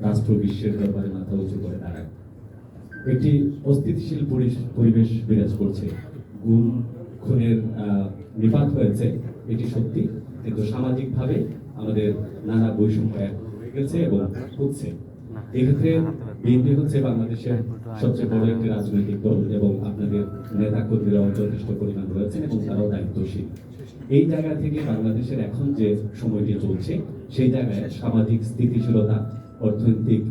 রাষ্ট্র বিশ্বের দরবারে মাথা উঁচু করে দাঁড়ায়। একটি অস্থিতিশীল পরিবেশ বিরাজ করছে। গুম খুনের নিপাত হয়েছে, এটি সত্যি, কিন্তু সামাজিকভাবে আমাদের নানা বৈষম্য হয়ে গেছে এবং হচ্ছে। এক্ষেত্রে বিএনপি হচ্ছে বাংলাদেশের সবচেয়ে বড় একটি রাজনৈতিক দল এবং আপনাদের নেতা কর্মীরাও যথেষ্ট পরিমাণ রয়েছেন এবং তারাও দায়িত্বশীল। এই জায়গা থেকে বাংলাদেশের এখন যে সময়টি চলছে সেই জায়গায় সামাজিক স্থিতিশীলতা, অর্থনৈতিক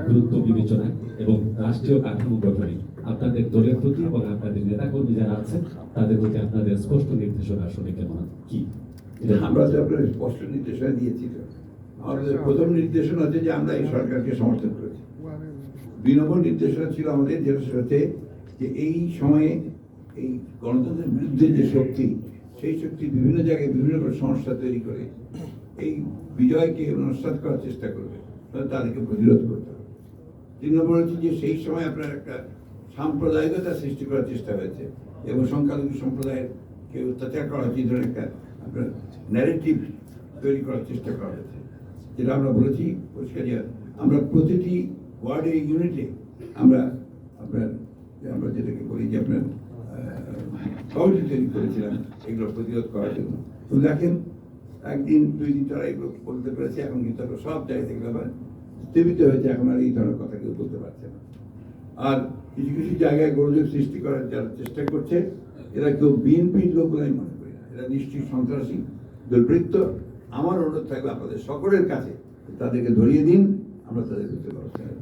গুরুত্ব বিবেচনা এবং রাষ্ট্রীয় কাঠামো গঠনে আপনাদের দলের প্রতি এবং আপনাদের নেতাকর্মী যারা আছেন তাদের প্রতি আপনাদের স্পষ্ট নির্দেশনা আসলে কেমন কি? আমরা তো আপনার স্পষ্ট নির্দেশনা দিয়েছি। আমাদের প্রথম নির্দেশনা হচ্ছে যে আমরা এই সরকারকে সমর্থন করেছি। 2 নম্বর নির্দেশনা ছিল আমাদের, যেটা হচ্ছে যে এই সময়ে এই গণতন্ত্রের বিরুদ্ধে যে শক্তি, সেই শক্তি বিভিন্ন জায়গায় বিভিন্ন সমস্যা তৈরি করে এই বিজয়কে নস্যাৎ করার চেষ্টা করবে, তাদেরকে প্রতিরোধ করতে হবে। 3 নম্বর হচ্ছে যে সেই সময় আপনার একটা সাম্প্রদায়িকতা সৃষ্টি করার চেষ্টা হয়েছে এবং সংখ্যালঘু সম্প্রদায়ের কেউ অত্যাচার করা হচ্ছে, এই ধরনের একটা আপনার ন্যারেটিভ তৈরি করার চেষ্টা করা হয়েছে। যেটা আমরা বলেছি পরিষ্কার যে আমরা প্রতিটি ওয়ার্ডে, ইউনিটে আমরা আমরা যেটাকে বলি যে আপনার কমিটি তৈরি করেছিলাম এগুলো প্রতিরোধ করার জন্য। তো দেখেন, একদিন 2 দিন তারা এগুলো বলতে পেরেছে, এখন কিন্তু সব জায়গায় এগুলো আবার স্থিমিত হয়েছে, এখন আর এই ধরনের কথা কেউ বলতে পারছে না। আর কিছু কিছু জায়গায় গোলযোগ সৃষ্টি করার যারা চেষ্টা করছে, এরা কেউ বিএনপির লোক বলে আমি মনে করি না, এরা নিশ্চয়ই সন্ত্রাসী, দুর্বৃত্ত। আমার অনুরোধ থাকবে আপনাদের সকলের কাছে, তাদেরকে ধরিয়ে দিন, আমরা তাদের বিরুদ্ধে ব্যবস্থা নেব।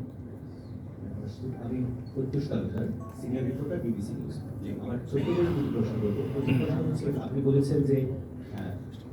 আমি প্রত্যুষ Talukdar, senior reporter, BBC news. আমার ছোট্ট করে দুটি প্রশ্ন করবো। প্রথম প্রশ্ন হচ্ছে, আপনি বলেছেন যে